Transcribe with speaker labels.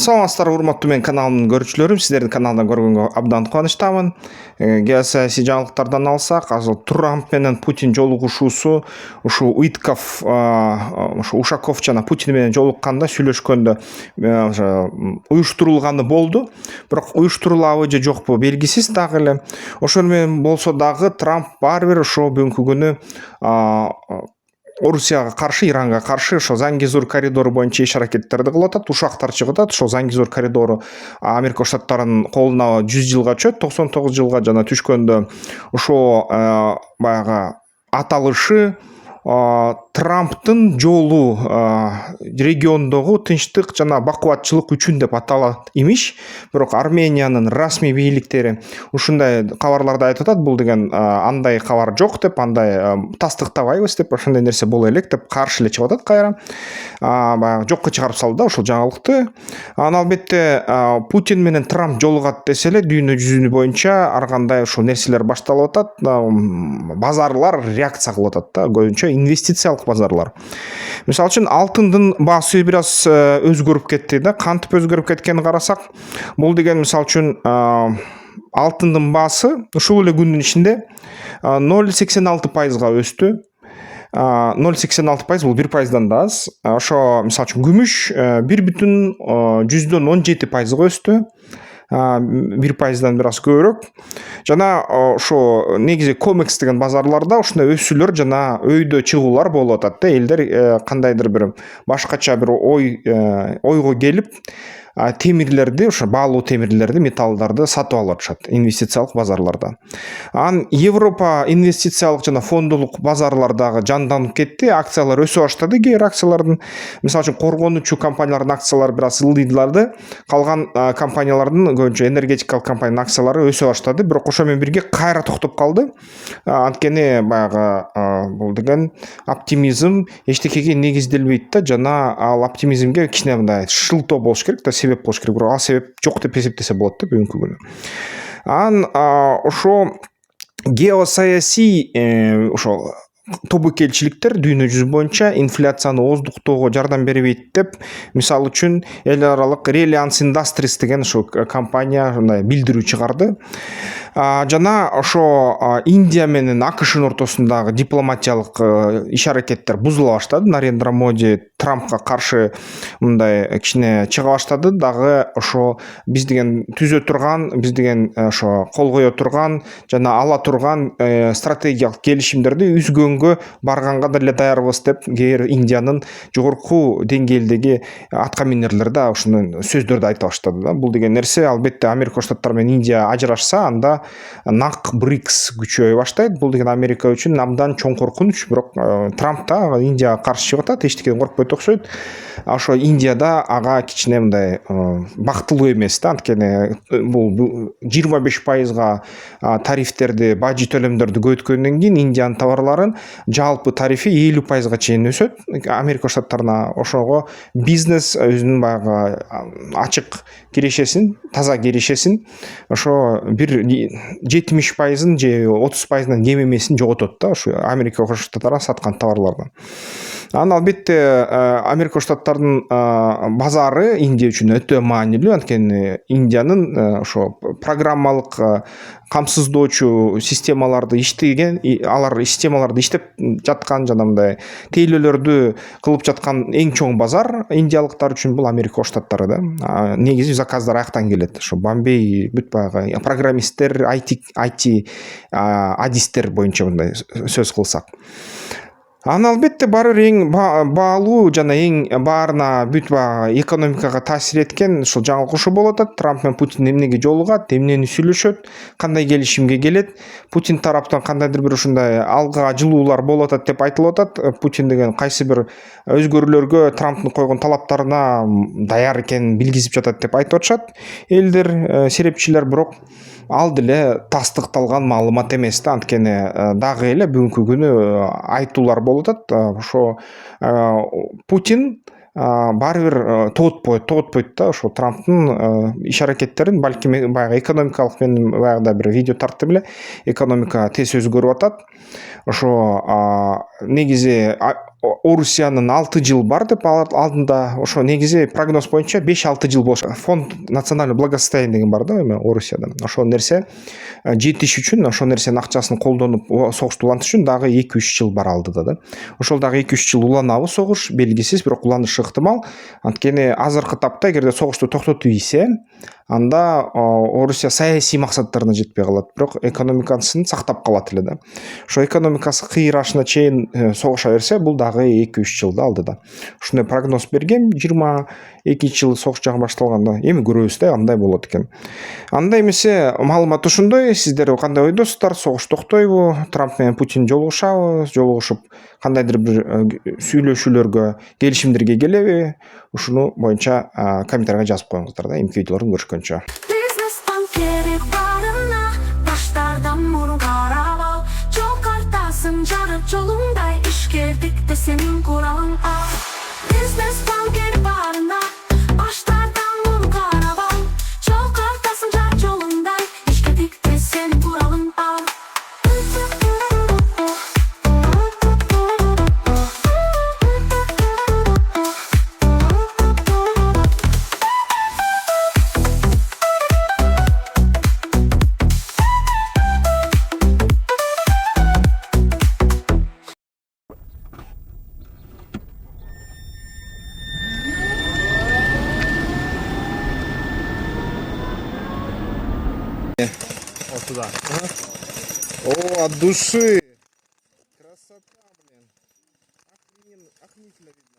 Speaker 1: Саламатсыздар, урматтуу менин каналымдын көрүүчүлөрүм. Сиздердин каналдан көргөнгө абдан кубанычтамын. Геосаясий жаңылыктардан алсак, азыр Трамп менен Путин жолугушуусу, ушул Уитков, Ушаков жана Путин менен жолукканда, сүйлөшкөндө уюштурулганы болду. Бирок уюштурулабы же жокпу белгисиз дагы эле. Ошол менен болсо дагы Трамп баары бир ошо бүгүнкү күнү Орусияга каршы, Иранга каршы ошо Зангезур коридору боюнча иш аракеттерди кылып атат. Ушактар чыгып атат. Ошо Зангезур коридору Америка Штаттарынын колуна 100 жылга түшөт, 99 жылга жана түшкөндө ошо баягы аталышы Трамптын жолу региондогу тынчтык жана бакубатчылык үчүн деп аталат имиш. Бирок Армениянын расмий бийликтери ушундай кабарларды айтып атат. Бул деген андай кабар жок деп, андай тастыктабайбыз деп, ошондой нерсе боло элек деп каршы эле чыгып атат кайра. Баягы жокко чыгарып салды да ушул жаңылыкты. Анан албетте Путин менен Трамп жолугат десе эле дүйнө жүзүнү боюнча ар кандай ушул нерселер башталып атат. Базарлар реакция кылып атат да, көбүнчө инвестициялык базарлар. Мисалы үчүн алтындын баасы бир аз өзгөрүп кетти да. Кантип өзгөрүп кеткенин карасак, бул деген мисалы үчүн алтындын баасы ушул эле күндүн ичинде 0,86%га өстү. 0,86% бул 1%дан да аз. Ошо мисалы үчүн күмүш 1,17%га өстү. 1%дан бир аз көбүрөөк. Жана ошо негизи комекс деген базарларда ушундай өсүүлөр жана өйдө чыгуулар болуп атат да. Элдер кандайдыр бир башкача бир ойго келип, темирлерди, ошо баалуу темирлерди, металлдарды сатып алып атышат инвестициялык базарларда. Анан Европа инвестициялык жана фондулук базарлардагы жанданып кетти. Акциялар өсө баштады. Кээ бир акциялардын, мисалы үчүн коргонуучу компаниялардын акциялары бир аз ылдыйларды. Калган компаниялардын, көбүнчө энергетикалык компаниянын акциялары өсө баштады. Бирок ошо менен бирге кайра токтоп калды. Анткени баягы бул деген оптимизм эчтекеге негизделбейт да, жана ал оптимизмге кичине мындай шылтоо болуш керек да, себеп болуш керек. Бирок ал себеп жок деп эсептесе болот да бүгүнкү күнү. Анан ошо геосаясий ошо тобокелчиликтер дүйнө жүзү боюнча инфляцияны ооздуктоого жардам бербейт деп, мисалы үчүн эл аралык Reliance Industries деген ошо компания мындай билдирүү чыгарды. Жана ошо Индия менен АКШнын ортосундагы дипломатиялык иш аракеттер бузула баштады. Нарендра Моди Трампка каршы мындай кичине чыга баштады. Дагы ошо биз деген түзө турган, биз деген ошо кол кое турган жана ала турган стратегиялык келишимдерди үзгөнгө барганга деле даярбыз деп Индиянын жогорку деңгээлдеги атка минерлери да ушуну сөздөрдү айта баштады да. Бул деген нерсе албетте Америка Штаттары менен Индия ажырашса, анда НАК БРИКС күчөйө баштайт. Бул деген Америка үчүн абдан чоң коркунуч. Бирок Трамп да Индияга каршы чыгып атат, эчтекеден коркпойт окшойт. Ошо Индияда ага кичине мындай бактылуу эмес да, анткени бул 25%га тарифтерди, бажы төлөмдөрдү көбөйткөндөн кийин Индиянын товарларын жалпы тарифи 50%га чейин өсөт. Америка Штаттарына ошого бизнес өзүнүн баягы ачык кирешесин, таза кирешесин ошо бир 70%-ын же 30%-дан кем эмесин жоготот да, ошо Америка Штаттарына саткан товарлардан. Анан албетте Америка Штаттарынын базары Индия үчүн өтө маанилүү, анткени Индиянын ошо программалык камсыздоочу системаларды иштеген, алар системаларды иштеп жаткан жана мындай тейлөөлөрдү кылып жаткан эң чоң базар индиялыктар үчүн бул Америка Штаттары да. Негизи заказдар аяктан келет. Ошо Бомбей бүт баягы программисттер, IT адистер боюнча мындай сөз кылсак. Анан албетте баары эң баалуу жана эң баарына бүт экономикага таасир эткен ушул жаңылык ошо болуп атат. Трамп менен Путин эмнеге жолугат, эмнени сүйлөшөт, кандай келишимге келет. Путин тараптан кандайдыр бир ушундай алга жылуулар болуп атат деп айтылып атат. Путин деген кайсы бир өзгөрүүлөргө Трамптын койгон талаптарына даяр экенин билгизип жатат деп айтып атышат элдер, серепчилер. Бирок ал деле тастыкталган маалымат эмес да, анткени дагы эле бүгүнкү күнү айтуулар болуп атат. Ошо Путин баары бир тоготпойт да ошо Трамптын иш аракеттерин, балким баягы экономикалык, мен баягыда бир видео тартты беле, экономика тез өзгөрүп атат. Ошо негизи Орусиянын 6 жыл бар деп алдында, ошо негизи прогноз боюнча 5-6 жыл болуш. Фонд национального благосостояния деген бар да эми Орусияда. Ошол нерсе жетиш үчүн, ошол нерсенин акчасын колдонуп согушту улантыш үчүн дагы 2-3 жыл бар алдыда да. Ошол дагы 2-3 жыл уланабы согуш, белгисиз, бирок уланышы ыктымал. Анткени азыркы тапта эгерде согушту токтотуп ийсе, анда Орусия саясий максаттарына жетпей калат, бирок экономикасын сактап калат эле да. Ошо экономикасы кыйрашына чейин согуша берсе, бул дагы 2-3 жылды алдыда. Ушундай прогноз бергем, 22 жыл согуш жагы башталганда. Эми көрөбүз да кандай болот экен. Анда эмесе маалымат ушундай. Сиздер кандай ойдосуздар? Согуш токтойбу? Трамп менен Путин жолугушабы? Жолугушуп кандайдыр бир сүйлөшүүлөргө, келишимдерге келеби? Ушуну боюнча комментарийга жазып коюңуздар да. Эмки видеолорун көрүшкөнчө.
Speaker 2: Бизнес банкери барына баштардан мурун карап ал. Жол картасын жарып жолуңдай ишкердик де сенин куралың ал. Бизнес банкери барына баштардан мурун карап ал. Жол картасын жарып жолуңдай ишкердик де сенин куралың ал.
Speaker 3: Вот туда.
Speaker 1: О, от души. Красота, блин. Охренительно видно.